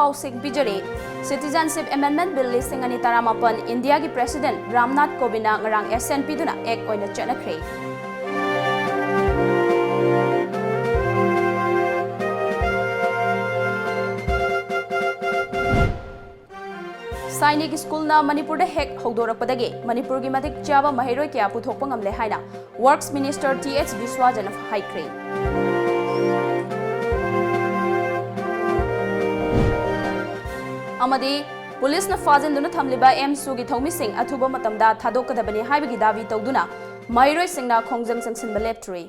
पाउसिक बिजरे Citizenship Amendment Bill listing ani taramapan India ki President Ramnath Kovind ngarang SNP duna ek oina chanakre. Sainik School na Manipur da hek hogdorakpadagi Manipur gi matik chaba mahiroi kya puthokpa ngamle haina Works Minister TH Biswajan haikre. Amadi police na fazin duna thamliba M sugi thomi sing athuba matamda thadokadabani haibagi davi tawduna mahiroi singna khongjang sangsinba leptre.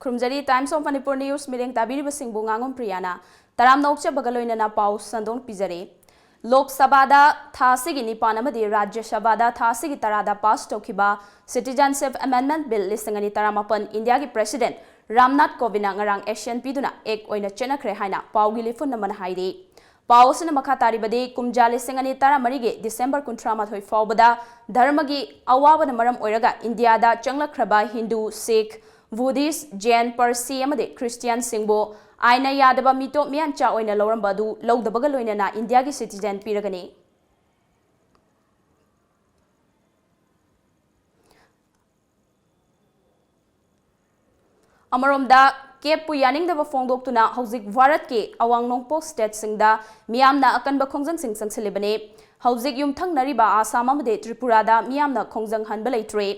Krumjari Times of Manipur News Mireng Tabiri Basing Bungangom Priyana Taram Nokcha Bagaloina na Pau Sandong Pizare Lok Sabada Thasigi Nipanamadi Rajya Sabada Thasigi Tarada Pass Tokiba Citizenship Amendment Bill Listangani Taramapan India ki President Ramnath Kovind ngarang Asian Piduna ek oina chenakre haina Pau Gilifun naman hairi Pau sina makatari bade kumja Listangani Taramarige December kuntrama thoi faubada Dharmagi awaba na maram oiraga India da changlakraba Hindu Sikh Buddhist, Jain, Parsi, amade Christian singbo aina yadaba mito mian cha oina loramba du lawdabaga loina na India ki citizen piragani. Amaromda Kepu yaning daba fongdoktuna hauzik Bharat ke awang nongpo state singda miyamna akanba khongjang sing sangsilibane hauzik yumthang nariba Assam amade Tripura da miyamna khongjang hanba leitre.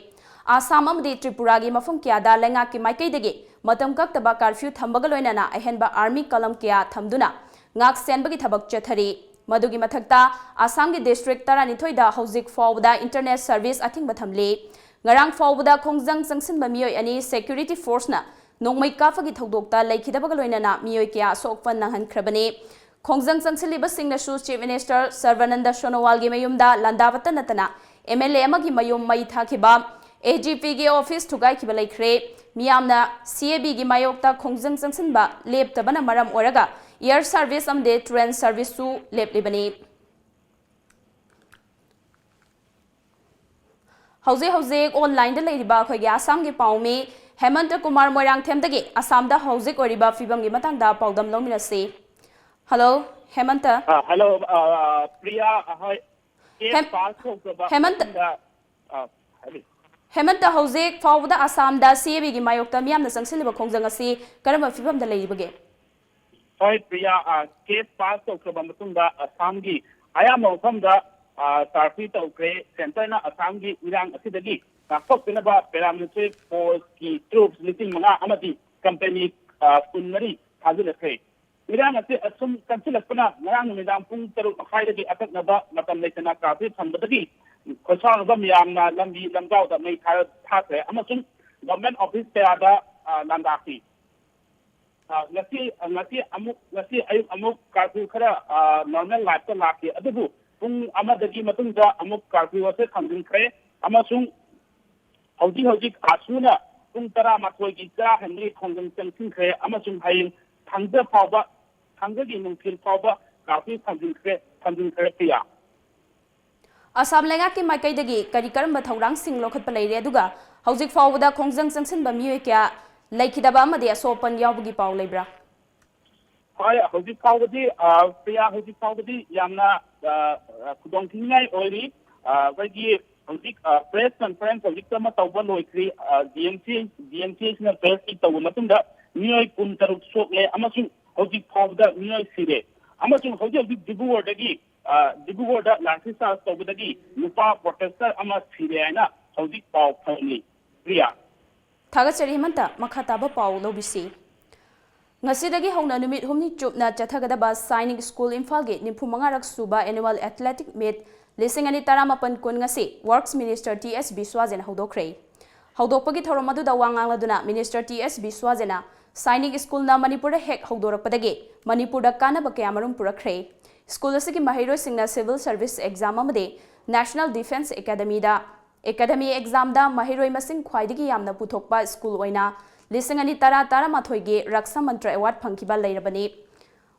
Assam amadi Tripura gi mafum kya da lenga ki maikai dege matam kak taba curfew thambaga loina na ahenba army kalam kya thamduna ngak senbagi thabak chathari madugi mathakta Assam gi district taranithoi da hauzik fawda internet service athing bathamle ngarang fawda khongjang sangsin ba miyoi ani security force na nongmai kafa gi thodokta leikhidabaga loina na miyoi kya sokpan nanghan khrabane khongjang sangsiliba singna su chief minister Sarvananda Sonowal gi mayumda landawata natana MLA amagi mayum mai thakiba AGP ki office thugai ki balai khre miyamna CAB ki mayokta khongjang sangsinba leptabana maram oraga air service amde train service su leplibani hauze online da leiriba khoi ya Assam gi paume Hemant Kumar Moirang themdagi Assam da hauze oriba fibam gi matang da paudam lomina se hello Hemant hello Priya Hemant Hosek Fawda Assam da CAB gi mayokta miyamna sangsilba khongjang asi karamba fibam da leibage Hoi Priya case pass tokba matungda Assam gi ayam mofam da tarfi tokre center na Assam gi irang asidagi nakopina ba paramilitary force ki troops listing mga amati company kunmari thajilakre irang ase asum kansilakpana ngarang numidang pung 3 khaidagi ataknaba matam leitana tarfi thambadagi Kosong ba miyamna lambi lamgaw da may thase amasung government office kaya landaki ngasi ayuk amuk curfew khara normal life ta laki adubu pung amadagi matungda amuk curfew ase thamjingkhre amasung hojik asuna pung tara mathoi gi cha henry khongjang changsinkhre amasung hain thangja phawba thangjagi nungthil phawba curfew thamjingkhre piya Assam lenga ki maikai dagi kari karamba thongrang sing lokhat pa leire aduga hauzik fawda khongjang sangsinba miyoi kya laikhidaba amadi asopan yawbugi paw leibra Hai hauzik fawdi Priya hauzik fawdi yamna khudong thingai oiri wagi hauzik press conference hauzik tama tawba loikri GMC na press ki tawba matunda miyoi kun taruk sokle amasung hauzik fawda miyoi sire amasung hauzik Dibrugarh dagi Dibrugarh da lansi sa tawbadagi nupa protester ama sire aina hauzik paw phangli Priya Thagachari Hemanta makhataba paw lobisi Ngasidagi hauna numit humni chupna chathagadaba Sainik School Imphal ge 95rak suba annual athletic meet lising ani taramapan kun ngasi Works Minister TS Biswajan hodokre hodokpagi thorom adu da wangangladuna Minister TS Biswajana Sainik School na Manipur hek hodorakpadagi Manipur da kanaba kayamarum purakre School asigi mahiro singna civil service exam amade National Defense Academy exam da mahiroi masing khwaidigi yamna puthokpa school oina lising ani tara mathoige Raksa Mantra Award phangkiba leirabani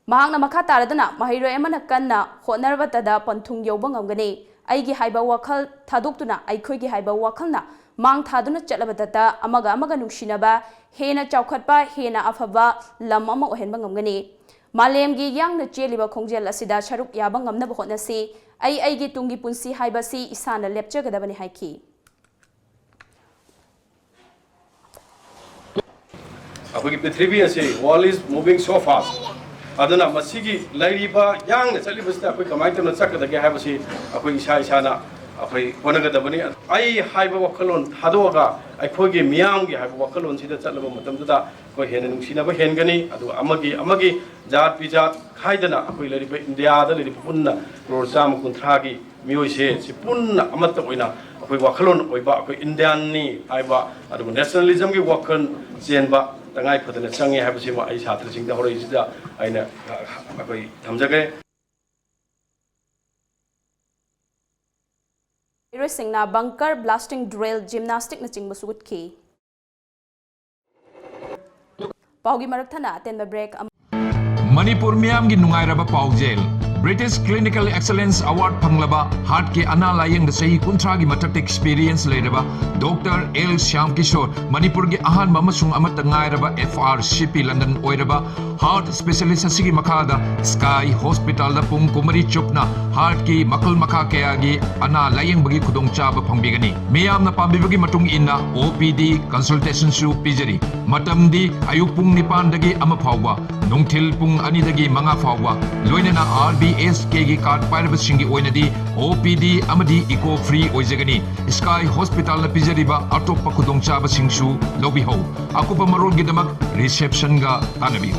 mahangna makha taradana mahiroi amana kanna honarbatada panthung yoba ngamgani aigi haiba wakhal thadoktuna aikhoigi haiba wakhalna mang thaduna chatlabadata amaga nungsinaba hena chaukhatpa hena afaba lam ama ohenba ngamgani malemgi yangna cheliba khongjel asida sharuk yaba ngamnaba hotnasi aigi tungi punsi haibasi isana lepchagadabani haiki अखोगी पृथ्वी असे world is moving so fast अदना मसीगी लैरिबा यांग चलिबसता अखोई कमाई तमना चकदगे हाबसी अखोई इसा इसाना अखोई होनगदबनी आई हाइबा वखलोन थादोगा अखोगी मियामगी हाइबा वखलोन सिदा चलबा मतमदा को हेन नुसिनाबा हेनगनी अदु अमगी जात पिजात खाइदना अखोई लैरिबा इंडिया दा लैरिबा पुन्ना करोड़ चाम कुंथ्रागी मियोइसे सि पुन्ना अमत ओइना अखोई वखलोन ओइबा अखोई इंडियन नि हाइबा अदु नेशनलिज्म की वखन चेनबा तंगाई फदना चंगे हाबसिमा आई छात्रसिंगदा होरैसिदा आइना अखोई थमजगे Singna bunker blasting drill gymnastic na chingba sugutki Paugi marakthana atenba break Manipur miyam gi nungairaba paujel British Clinical Excellence Award phanglaba heart ke ana layeng da sahi kunthra gi matak experience leiraba Dr. L Shyam Kishore Manipur gi ahan mamasung amata ngairaba FRCP London oiraba heart specialist asigi makhada Sky Hospital da pung kumari chupna heart ki makal makha kaya gi ana layeng bagi khudong chaba phangbigani miyam na pambibagi matung inna OPD consultation su pijari matamdi ayuk pung nipan dagi ama phawwa nungthil pung ani dagi manga phawwa loinana RBSK gi card pairaba singi oinadi OPD amadi eco free oijagani Sky Hospital na pijariba atoppa khudong chaba singsu lobi ho akupa marol gi damak reception ga tanabi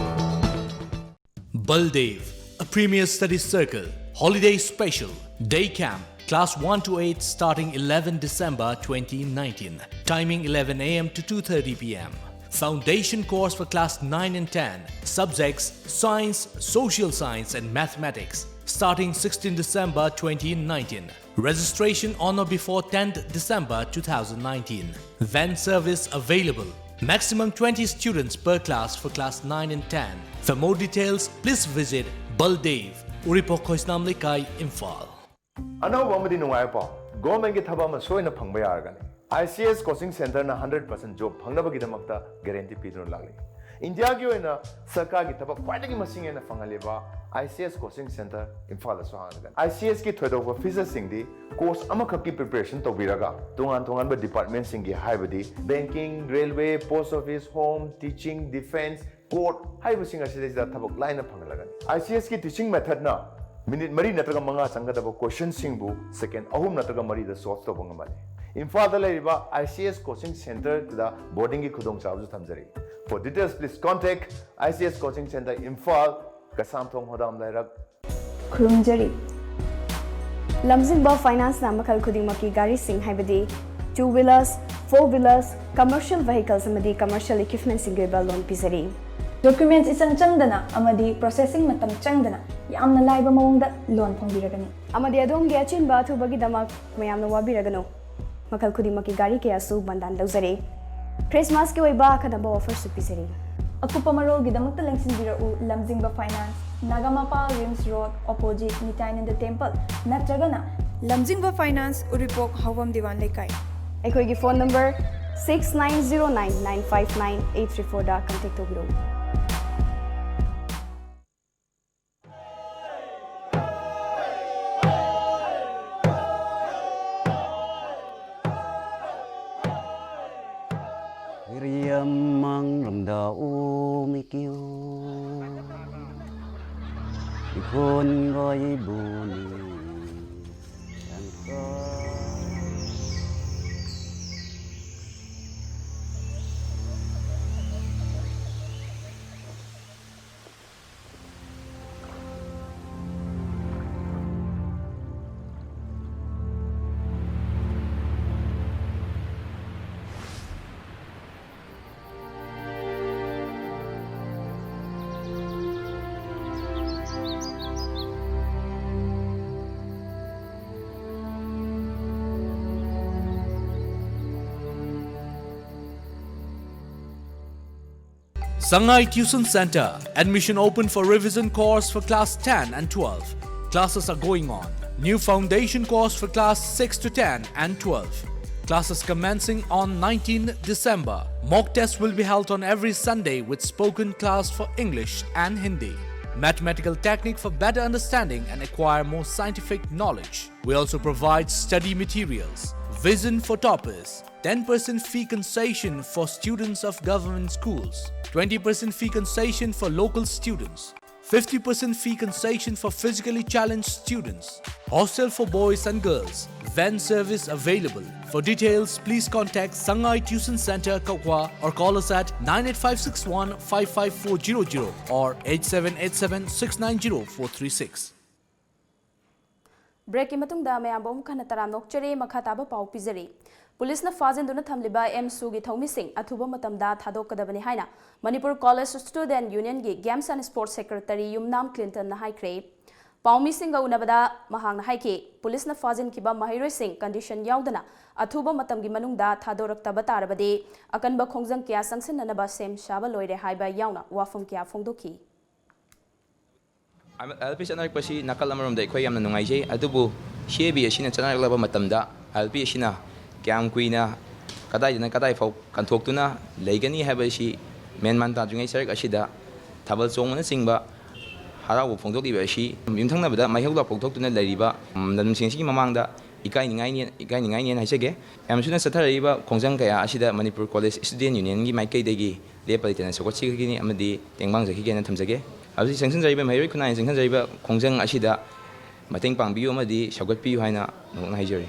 Baldev, a premier study circle, holiday special, day camp, class 1 to 8 starting 11 December 2019, timing 11 a.m. to 2:30 p.m. Foundation course for class 9 and 10, subjects science, social science and mathematics, starting 16 December 2019. Registration on or before 10th December 2019. Van service available. Maximum 20 students per class for class 9 and 10. For more details, please visit Baldev, Uripok Khoisnam Lekai, Imphal. Ano wamadi nungai pa government ki thaba ma soina phangba yaragani ICS coaching center na 100% job phangna bagi damakta guarantee pidun lagli India ki oina sarkar ki thaba khwaidagi masing ena phangaliba ICS coaching center Imphal da sohanagan ICS ki thoidoba officer singdi course amakhak ki preparation tobiraga tongan ba department singi haibadi banking railway post office home teaching defense court haibu singa sida thabak line phangalagani ICS ki teaching method na minute mari natraga manga changadaba question singbu second ahum natraga mari da solve to bangamani Imphal da laiba ICS coaching center da boarding ki khudong chabu thamjari For details please contact ICS coaching center Imphal Kasamthong Hodam Lairak Khurumjari Lamjingba finance na makal khudingmaki gari sing haibadi 2 wheelers 4 wheelers commercial vehicles amadi commercial equipment sing ba loan pisari Documents isang changdana amadi processing matam changdana yamna laiba mawongda loan phongbiragani amadi adom gi achin ba thu bagi damak mayamna wabiragano makal khudingmaki gari ke asu bandan dauzare Christmas ke oiba kadaba offer su pisari akupa marol gi damakta lengsin birau Lamjingba finance Nagamapa Rims Road opposite Nitainanda Temple natragana Lamjingba finance Uripok Hawam Diwan Lekai Ekoi gi phone number 6909959834 da contact tobiro Riyamang lamdao mikiyo Ikon goy buni Sangai Tuition Center. Admission open for revision course for class 10 and 12. Classes are going on. New foundation course for class 6 to 10 and 12. Classes commencing on 19 December. Mock tests will be held on every Sunday with spoken class for English and Hindi. Mathematical technique for better understanding and acquire more scientific knowledge. We also provide study materials. Vision for toppers. 10% fee concession for students of government schools. 20% fee concession for local students. 50% fee concession for physically challenged students. Hostel for boys and girls. Van service available. For details, please contact Sangai Tuition Center, Kakwa, or call us at 98561 55400 or 8787 690 436. Break matungda mayambom kana taram nokchere makhataba pau pizari. Police na fazenduna thamliba M Sugi Thomi Singh athuba matamda thadokadabani haina Manipur College Student Union gi Games and Sports Secretary Yumnam Clinton na haikre. Paumi Singh unabada mahang na haike police na fazin kiba mahiroi Singh condition yaudana athuba matamgi manungda thadoraktaba tarabade akanba khongjang kya sangsinanaba sem shaba loire haiba yauna wafum kya phongdoki. LP chanarikpasi nakal amarom dai khoi yamna nungaijai adubu shebi asina chanaraklaba matamda LP asina kyam kuina kadai fau kanthokuna leigani habasi menman ta jungai sarik asida thabal chongmana singba harawu phongdokliba asi yumthangnabada maihawla phongdoktuna leiriba nanumsingsi mamangda ikai ningai ni haisege yamsuna satharaiba khongjang kaya asida Manipur College Student Union gi maikai degi lepalitana sokotsi gini amadi tengbang jaki gena thamjage absi sanction jaiba mairoi khunai sanction jaiba khongjang asida mateng pangbiyo amadi sagatpiyu haina nokna haijari.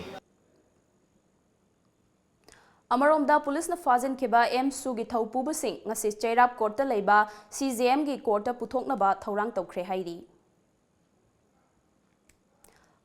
Amaromda police na fazin kiba M Sugi Thaupuba Singh ngasi Chairap Court ta leiba CJM gi court ta puthokna ba thaurang tawkhre hairi.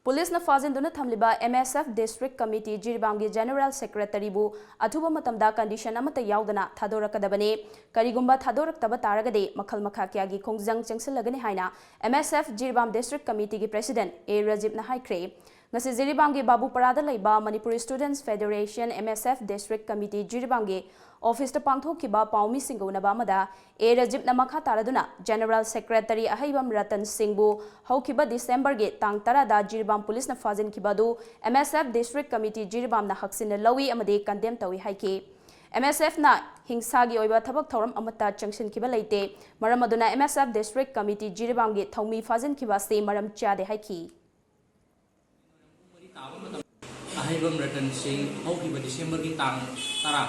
Police na fazin duna thamliba MSF District Committee Jiribam gi General Secretary bu athuba matamda condition amata yaudana thadorakadabane karigumba thadoraktaba taragade makhal makha kya gi khongjang changsilagani haina MSF Jiribam District Committee gi President A Rajib na haikre. ngasi Jiribam gi Babu Parada leiba Manipur Students Federation MSF District Committee Jiribam gi office ta pangthokkiba paumi singuna mada A Rajib na makha taraduna General Secretary Ahaibam Ratan Singh bu haukiba December gi tang tara da Jiribam Police na fazin kibadu MSF District Committee Jiribam na haksin lawi amade condemn tawi haike MSF na hingsa gi oiba thabak thoram amata changsin kiba leite maram aduna MSF District Committee Jiribam gi thomi fazin kiba se maram chade haiki. Ahaibam Ratan Singh haukiba December ki tang tara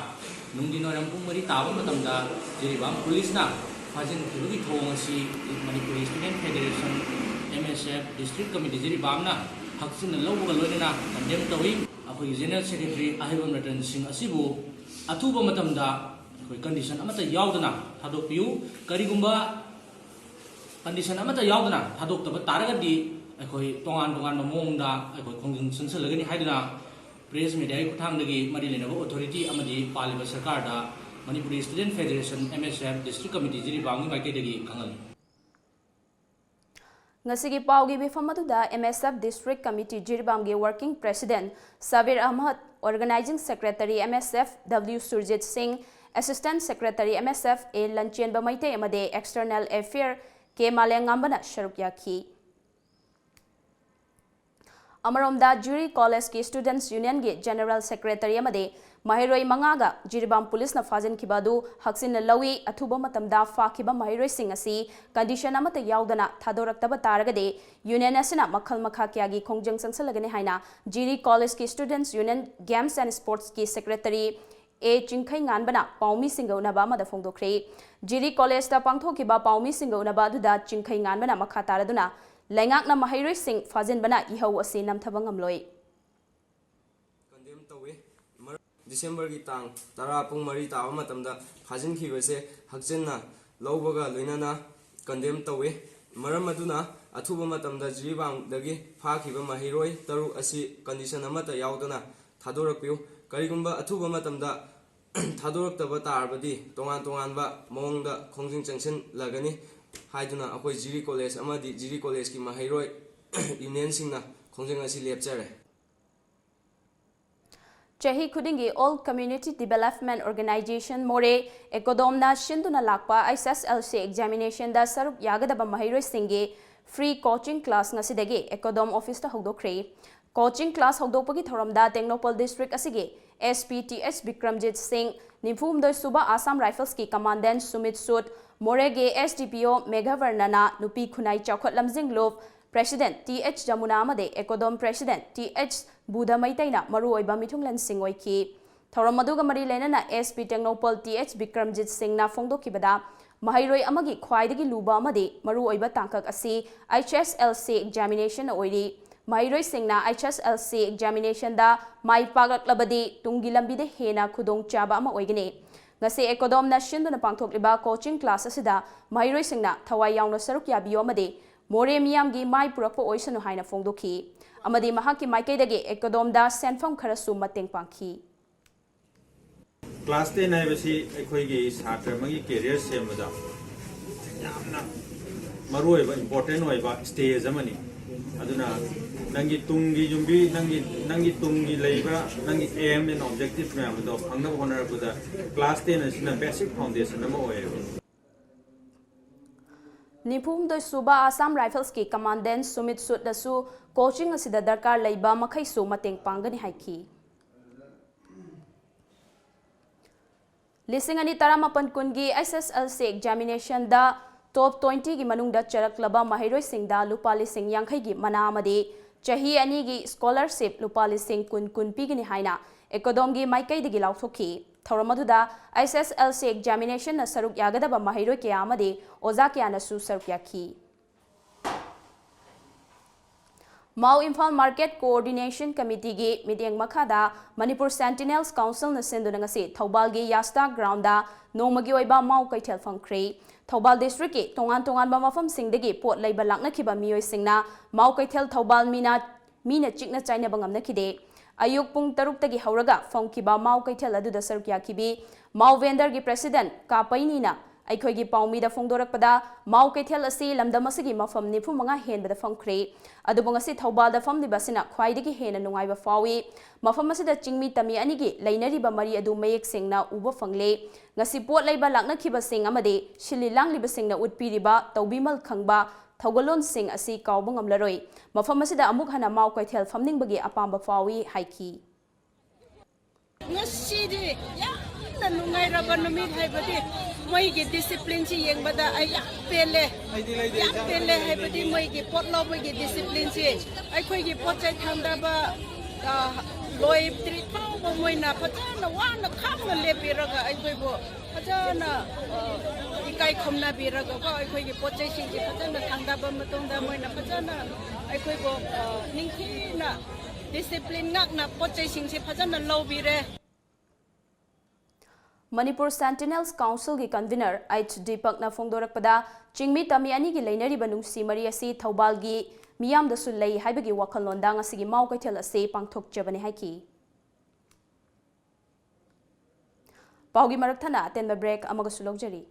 nungdinoram pung mari tawa matamda Jiribam Police na fazin kibugi thong asi Manipur Student Federation MSF District Committee Jiribam na haksin lawga loina condemn tawi akoi General Secretary Ahaibam Ratan Singh asibu athuba matamda akoi condition amata yaudana thadokpiu karigumba condition amata yaudana thadokta taragadi akoi tongan mamongda akoi khongjang sansalagani haiduna press media kuthangdagi mari lenaba authority amadi paliba sarkar da Manipur Student Federation MSF District Committee Jiribam gi maikadagi khangal ngasigi paugi bifamatuda MSF District Committee Jiribam gi Working President Sabir Ahmad, Organizing Secretary MSF W Surjit Singh, Assistant Secretary MSF A Lanchen Bamaite amade External Affair K Malengambana sharuk yakhi. Amaromda Jury College ki Students Union gi General Secretary amade Mahiroi Mangaga Jiribam Police na fazin kibadu haksin lawi athuba matamda fakiba Mahiroi Singh asi condition amata yaudana thadoraktaba taragade union asina makhal makha kya gi khongjang sangsalagane haina Jury College ki Students Union Games and Sports ki Secretary A Chingkhai Nganbana Paumi Singona ba mada phongdokre Jury College ta pangthokiba Paumi Singona ba duda Chingkhai Nganbana makha taraduna Lengak na Mahiroi Singh fazin bana ihau ase namthabangam loi. Condemn tawe December ki tang tara pung mari tawa matamda fazin khibase hakchenna lawbaga loinana condemn tawe maram aduna athuba matamda Jiribam dagi phakhiba Mahiroi taru asi condition amata yaudana thadorakpiu karigumba athuba matamda thadoraktaba tarbadi tongan ba mongda khongjing changsin lagani haiduna akoi Jury College amadi Jury College ki Mahiroi union singna khongjang asi lepchare. Chahi khudingi All Community Development Organization More Ecodomna Shinduna Lakpa SSLC examination da saruk yagadaba Mahiroi Singh free coaching class ngasidagi Ekodom office ta hogdokre. Coaching class hogdokpagi thoramda Technopol district asigi SPTS Bikramjit Singh Nimphumdoi Suba Assam Rifles ki commandant Sumit Sud Morege SDPO Meghavarnana Nupi Khunai Chaukhot Lamjing Lov President TH Jamuna amade Ekodom President TH Buddha Maitaina Maru Oiba Mithunglan Singh oiki. Thoramaduga Mari Lenana SP Technopol TH Bikramjit Singh na Fongdokibada Mahairoi amagi khwaidagi luba amade Maru Oiba Tangkak asi HSLC examination oiri. Mahairoi Singhna HSLC examination da mai pagak labadi tungi lambide hena khudong chaba ama oigane. Ngasi Ekodom na shinduna pangthokliba coaching class asida Mahairoi Singhna thawai yauna saruk yabiyo amade More miyamgi mai purakpo oisanu haina fongdoki. Amadi mahaki maikaidagi Ekodom da senfam kharasu mateng pangki. Class 10 haibasi aikhoigi satra magi career semada yamna maruoiba important oiba stage amani aduna nangi tungi jumbi nangi tungi leiba nangi aim and objective me amado phangna honarabuda class 10 asina basic foundation ama oiba. Nimphumdoi Suba Assam Rifles ki commandant Sumit Sud dasu coaching asida darkar leiba makhai su mateng pangani haiki. Lisingani taramapan kungi SSLC examination da top 20 gi manungda charaklaba Mahairoi Singda lupa lising yangkhai gi mana amade chahi ani gi scholarship lupa lising kun pigini haina Ekodom gi maikai digi lauthoki. Thoramaduda SSLC examination na saruk yagadaba Mahairoi ke amade oza kya nasu saruk yaki. Mau Imphal Market Coordination Committee gi meeting makhada Manipur Sentinels Council na senduna ngasi Thoubal gi Yasta ground da nongmagi oiba mau kaithel phangkhre. Thoubal district ki tongan ba mafam singdagi pot leiba lakna khiba mioi singna mau kaithel Thoubal mina chikna chaina bangamna khide. Ayuk pung taruk tagi hauraga phongkiba mau kaithel aduda saruk yakibi mau vendor gi president ka painina Aikhoigi Paumi da Fongdorakpada Mau Kaithel asi lamdam asigi mafam nifu manga henbada phangkhre. Adubong asi Thoubal da famli basina khwaidagi hena nungaiba fawi. Mafam asida chingmi tami anigi lainariba mari adu mayek singna uba fangle. Ngasi pot laiba lakna khiba sing amade shili langliba singna utpiriba taubimal khangba Thogalon sing asi kaubang amlaroi. Mafam asida amuk hana Mau Kaithel famningbagi apamba fawi haiki. Ngasidi ya nungairaba numit haibadi moigi discipline si yengbada ay pele haibadi moigi potlo moigi discipline si ay koigi pochai thandaba loi tri thau moina phajana wana khamna lepiraga ay koibo phajana ikai khomna biraga ko ay koigi pochai sing phajana thandaba matongda moina phajana ay koibo ningkhina discipline ngakna pochai sing phajana lobire. Manipur Sentinels Council ki convener H. Deepak na Fongdorakpada chingmi tami ani gi lainariba nungsi mari asi Thoubal gi miyam da sulai haibagi wakhalonda ngasigi mau kaithel ase pangthok jabani haiki. Paugi marakthana tenba break amaga sulokjari.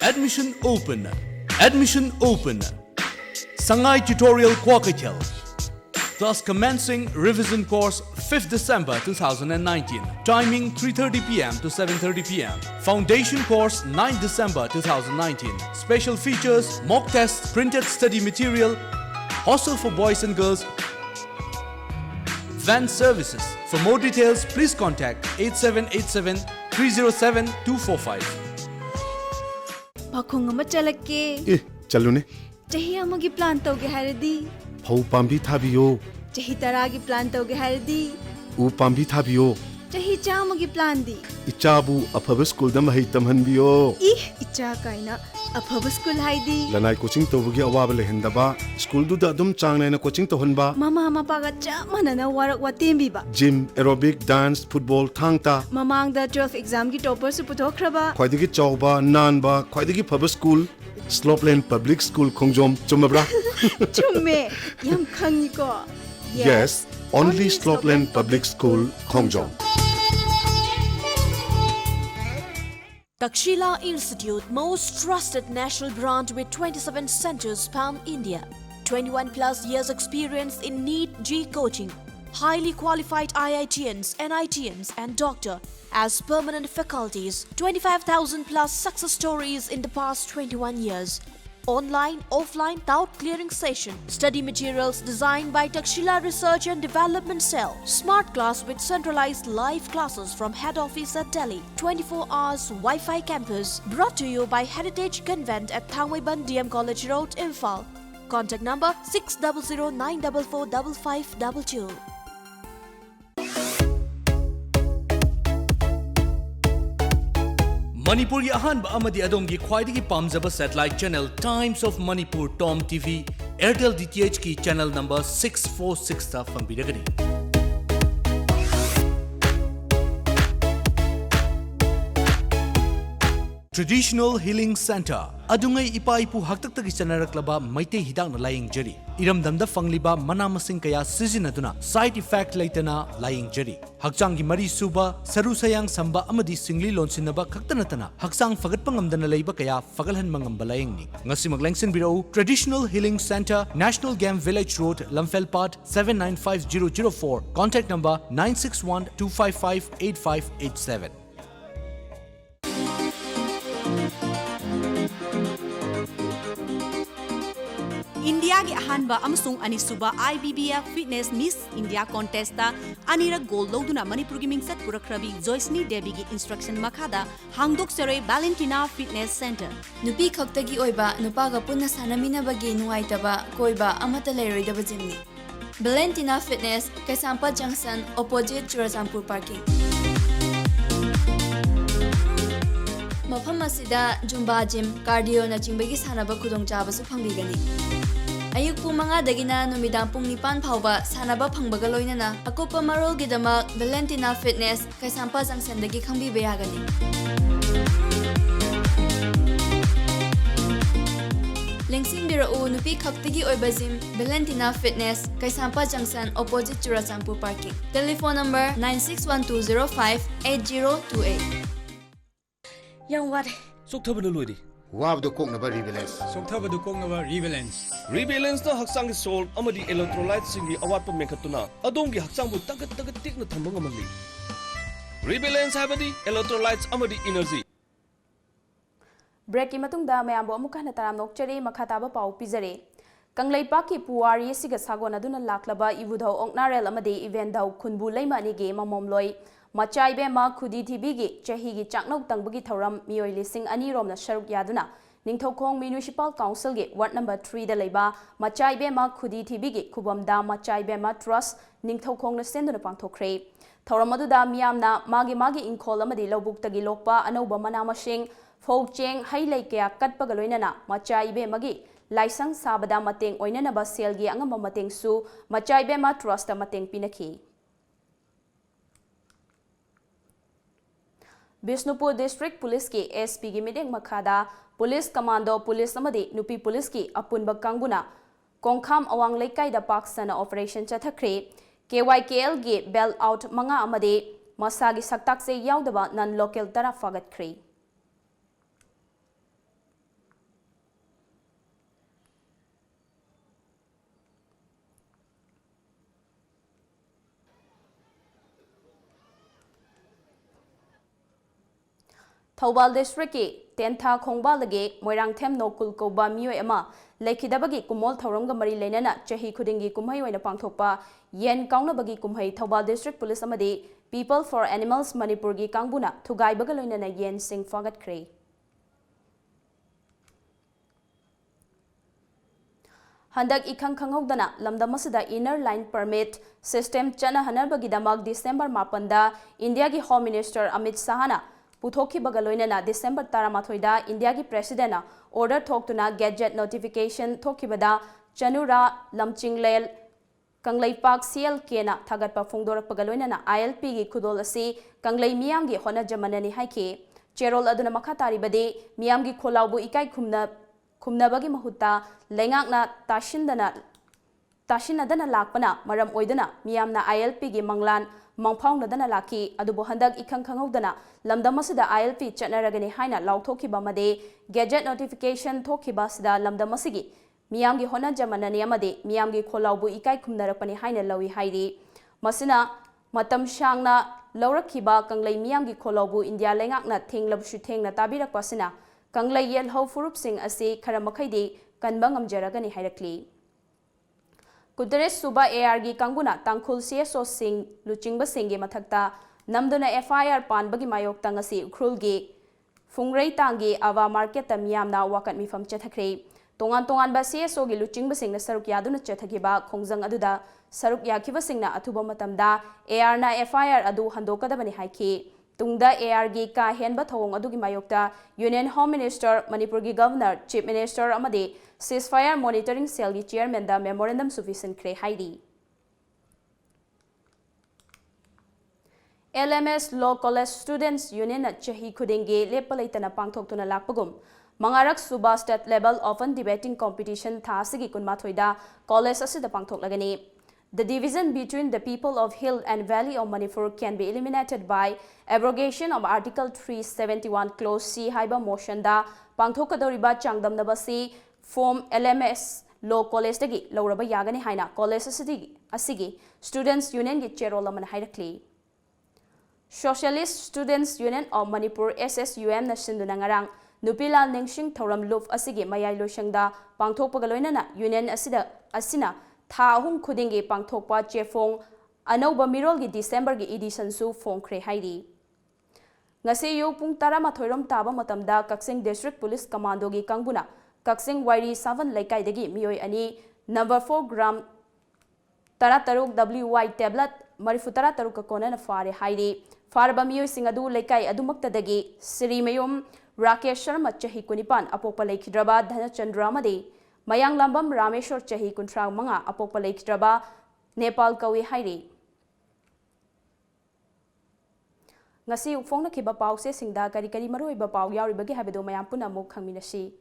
Admission open. Admission open. Sangai Tutorial Kwakaithel. Class commencing revision course 5th December 2019. Timing 3:30 p.m. to 7:30 p.m. Foundation course 9th December 2019. Special features mock test, printed study material, hostel for boys and girls, van services. For more details, please contact 8787 307 245. Pakong ama chalake. Chalune. Chahi amagi plan toge haradi. Phau pambi thabiyo. Chahi taragi plan toge haradi. U pambi thabiyo. Chahi chamagi plan di. Ichabu afaba school da mahai tamhanbiyo. Icha kaina afaba school haidi. Lanai coaching tobugi awaba lehendaba. School du da dum changnai na coaching tohonba. Mama paga chamana na warak watembi ba. Gym, aerobic, dance, football, thangta. Mamangda 12 exam ki topper su putokraba. Khwaidagi chawba, nanba, khwaidagi phaba school. Slopeland Public School Khongjom chumabra. Chumme yam khangi ko. Yes, only Slopeland Public School Khongjom. Takshila Institute, most trusted national brand with 27 centers pan India. 21 plus years experience in NEET G coaching. Highly qualified IITians, NITians and doctor as permanent faculties. 25,000 plus success stories in the past 21 years. online, offline doubt clearing session, study materials designed by Takshila Research and Development Cell, smart class with centralized live classes from head office at Delhi, 24 hours Wi-Fi campus, brought to you by Heritage Convent at Thangwaiban DM College Road, Imphal. Contact number 600-944-5552. Manipuri ahanba amadi adongi khwaidagi pamjaba satellite channel Times of Manipur TOMTV Airtel DTH ki channel number 646 ta fangbiragani. Traditional Healing Center adungai ipa ipu haktaktagi chanaraklaba maite hidakna laying jari iramdamda fangliba manamasing kaya sizinaduna side effect laitana laying jari hakchanggi mari suba saru sayang samba amadi singli lonsinaba khaktanatana hakchang fagatpa ngamdana leiba kaya fagalhan mangamba layingni ngasi maglengsin birau Traditional Healing Center National Game Village Road Lamfelpat 795004 contact number 961-255-8587. India gi ahanba amasung anisuba IBBF Fitness Miss India contest ta anira gold loduna Manipur gi mingsat purakrabi Joyceni Devi gi instruction makhada hangdok seroi Valentina Fitness Center nupi khaktagi oiba nupaga punna sanaminabagi nuaitaba koiba amata leiroidaba jimni Valentina Fitness Kaisampa Junction opposite Churachampur parking mafam asida Zumba gym cardio na jingbagi sanaba khudong chabasu phangbigani Ayuk pung mga dagina numidang pung nipan pauba sanaba phangbaga loinana akopa marol gidamak Valentina Fitness Kaisampa Junction dagi khangbiba yagani Lengsing birau nupi khaktagi oiba gym Valentina Fitness Kaisampa Junction opposite Churachampur parking telephone number 9612058028 Yang ware Soktabana loidi Wabdo koknaba rebalance Soktabadu koknaba rebalance na haksang gi salt amadi electrolyte singi awatpa mekhatuna adongi haksang bu tagat tikna thamba ngamali rebalance habadi electrolytes amadi energy Break ki matungda mayambo amuka na taram nokchari makhataba pau pizare Kanglaipa ki puwari siga sagona duna laklaba ibudho ongnarel amadi event daw khunbu leima ni ge mamomloi Machai Bema Khudi TV gi chahi gi chaknok tangbagi thoram mioi lising ani romna sharuk yaduna Ningthokong Municipal Council gi Ward number 3 da leiba Machai Bema Khudi TV gi khubam da Machai Bema Trust Ningthokong na senduna pangthokre thoram aduda miyamna magi ingkhol amadi lobuk tagi lokpa anoba manamasing phokcheng hailai kya katpaga loinana Machai Bema gi laisang sabada mateng oinana ba sel gi angamba mateng su Machai Bema Trust da mateng pinaki Bishnupur District Police ki SP gi mideng makhada Police Commando Police amadi nupi police ki apunba kangbuna kongkham awang leikai da paksana operation chathakre KYKL gi bell out manga amadi masagi saktak se yaudaba non local tara fagatkre Thobal District ki Tentha Khongbal lage Moirangthem Nokul Koba mioi ama lekhidabagi kumol thoramga mari leinana chahi khudingi kumhai oina pangthokpa yen kaungnabagi kumhai Thobal District Police amadi People for Animals Manipur gi kangbuna thugaibaga loinana yen sing fagatkre Handak ikhang khanghogdana lamdamasida inner line permit system chana hanarbagi damak December 8 da India gi Home Minister Amit Shahana Puthoki Bagaloina December Taramathoida, India ki President order Thoktuna gadget notification Thokibada Chanura Lamchinglel Kanglai Park CLK na Thagat Pafungdor Pagaloina ILP gi Kudol asi Kanglai Miam gi Hona Jamanani Haike Cherol Aduna Makatari Bade Miam gi Kholaubu Ikai Khumnabagi Mahutta Lengakna Tashinadana Lakpana Maram Oidana Miamna ILP gi Manglan Mangpong dana laki adubo handak ikhang khangogdana lamdamasida ILP chatnaragani haina lauthokiba made gadget notification thokiba sida lamdamasigi miyamgi hona jamanani amade miyamgi kholaubu ikai khumnarakpani haina lawi hairi masina matam shangna laurakhiba kanglai miyamgi kholaubu India lengakna thenglabshu thengna tabirakpasina Kanglai Yelhau Furupsing Asi Karamakhaidi Kanbang Amjaragani Hairakli. Kudares Suba ARG Kanguna Tangkul CSO Singh Luchingba Singhi Mathakta Namduna FIR Panbagi Mayok Tangasi Ukrulgi Fungrei Tangi Ava Market Miyamna Wakat Mifam Chethakri Tongan ba CSO gi Luchingba Singna Saruk Yaduna Chethakiba Khongjang Aduda Saruk Yakiba Singna Atuba Matamda AR na FIR Adu Handokadabani Haiki Tungda AR gi Ka Henba Thawong Adugi Mayokta Union Home Minister Manipur gi Governor Chief Minister Amadi Ceasefire Monitoring Cell gi Chairman da Memorandum Sufficient Kre Haidi LMS Law College Students Union na Chahi Khudingi Lepalaitana Pangthoktuna Lakpagum Mangarak Suba State Level Open Debating Competition Thasigi Kunmathoida College Asida Pangthoklagani. The division between the people of Hill and Valley of Manipur can be eliminated by abrogation of Article 371 Clause C Haiba motion da Pangthokadoriba Changdamnabasi Form LMS Law College dagi Lauraba Yagani Haina College Asigi Students Union gi Cherolaman Hairakli. Socialist Students Union of Manipur SSUM na Sindunangarang Nupilal Ningsing Thoram Luf Asigi Mayai Loshangda Pangthokpagaloinana Union Asina Tha Ahum Khudingi Pangthokpa Chefong Anoba Mirol gi December gi edition su Fongkre Haidi. Ngasi yu pung tarama thoiram taba matamda Kaksing District Police Commando gi Kangbuna Kaksing Wairi 7 Laikai dagi Miyoi Ani number 4 gram Tarataruk WY tablet Marifutara Taruka Kona Fare Haidi Farba Miyoi Singadu Laikai Adumakta dagi Sri Mayum Rakesh Sharma Chahi Kunipan Apopa Laikidraba Dhana Chandramadi Mayang Lambam Rameshwar Chahi Kuntra Manga Apopa Laikidraba Nepal Kawi Haidi Ngasi ufong na kiba pau se singda kari maroi ba pau yauri bagi habedo mayam puna muk khangminasi.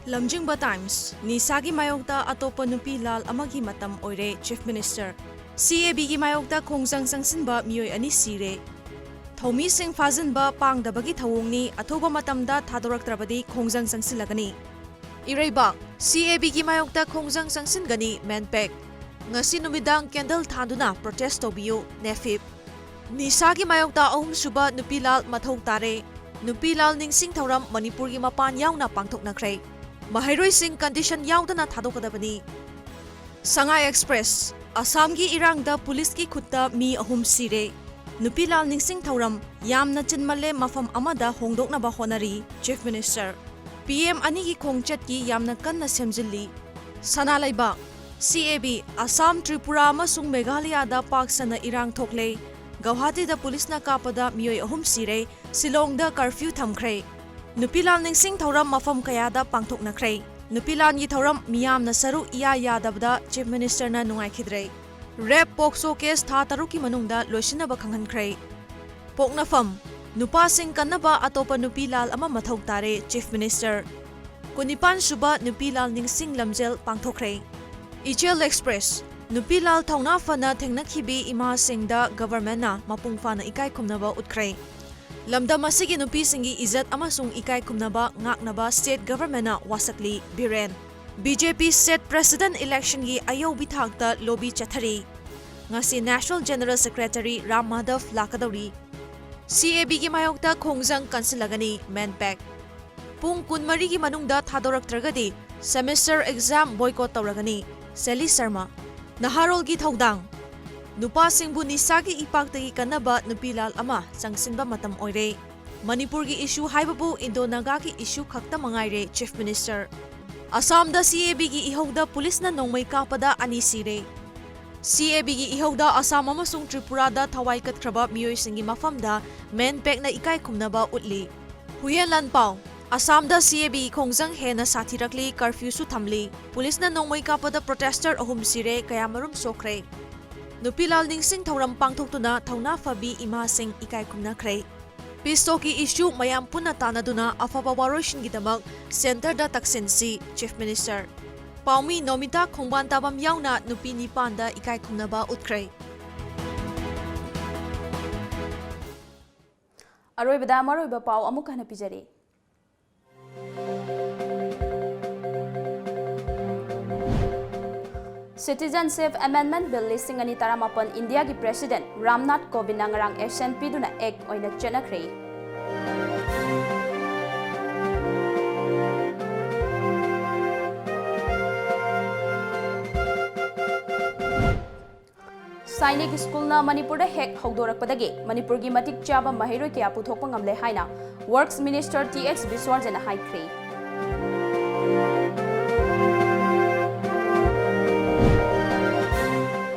Lamjingba Times Nisagi Mayokta Atopa Nupi Lal Amagi Matam Oire Chief Minister CAB gi Mayokta Khongjang Sangsinba Miyoi Ani Sire Thomi Singh Fazinba Pangdabagi Thawongni Atoba Matamda Thadoraktrabadi Khongjang Sangsilagani Ireibak CAB gi Mayokta Khongjang Sangsingani Manpack Ngasi numidang candle thanduna protest tobiyo nefip Nisagi Mayokta Ahum Suba Nupilal Mathong Tare Nupilal Ningsing Thoram Manipur gi mapan yauna pangthoknakre Mahairoi Singh condition yaudana thadokadabani Sangai Express Assam gi irangda police ki khutta mi ahum sire Nupilal Ningsing Thoram yamna chinmalle mafam amada hongdoknaba honari Chief Minister PM ani gi khongchat ki yamna kanna semjilli Sanalaiba CAB Assam Tripura amasung Meghalaya da paksana irang thokle Guwahati da police na kapada miyoi ahum sire Silong da curfew thamkre Nupilal Ningsing Thoram mafam kaya da pangthoknakre Nupilal gi Thoram miyam na saru iya yadabda Chief Minister na nungai khidre Rep Pokso case tha taruki manungda loisinaba khanghankre Poknafam Nupa Singh kanaba atopa Nupilal ama mathok tare Chief Minister Kunipan suba Nupilal Ningsing lamjel pangthokre Ichel Express Nupilal Thongna Fana Thengnakhibi Ima Singda Government na mapung fana ikai khumnaba utkre Lamdam asigi nupi singi izat amasung ikai khumnaba ngaknaba state government na wasakli Biren BJP state president election gi ayobi thakta lobby chathari ngasi National General Secretary Ram Madhav lakadauri CAB gi mayokta khongjang kansilagani Manpack Pung kunmari gi manungda thadoraktragadi semester exam boycott tawragani Sally Sharma Naharol gi thodang Nupa Singbu Nisagi ipaktagi kanaba Nupilal ama sangsinba matam oire Manipur gi issue haibabu Indo-Naga gi issue khakta mangaire Chief Minister Assam da CAB gi ihogda police na nongmai kapada ani sire CAB gi ihogda Assam amasung Tripura da thawai katkraba miyoi singi mafamda Manpack na ikai khumnaba utli Huyen Lanpao Assam da CAB khongjang hena sathirakli curfew su thamli police na nongmai kapada protester ahum sire kayamarum sokre Nupilal Ningsing Thoram pangthoktuna thawna fabi ima sing ikai khumnakre Pistoki issue mayam punna tanaduna afaba waroshin gidamak center da taksinsi Chief Minister Paumi Nomita Khongban tabam yauna nupi nipanda ikai khumnaba utkre Aroibada maroiba pau amuk hana pijari Citizenship Amendment Bill 2018 India ki President Ramnath Kovind ngarang action piduna act oina chenakre. Sainik School na Manipur hek hogdorakpadagi Manipur gi matik chaba mahiroi kya puthokpa ngamle haina Works Minister TX Biswarjana haikre.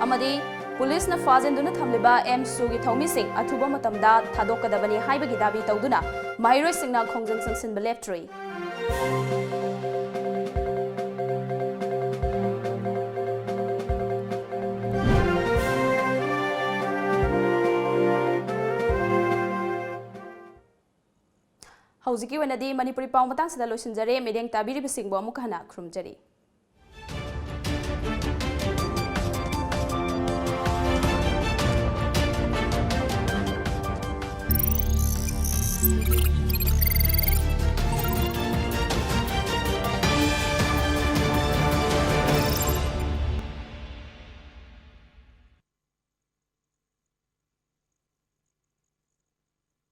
Amadi Police na fazenduna thamliba M Sugi Thomi Singh athuba matamda thadokadabani haibagi dabi tawduna mahiroi singna khongjang sangsinba leptrei. Hauziki wenadi Manipuri pau matang sida losinjare medeng tabiri bisingbo amuk hana krumjari.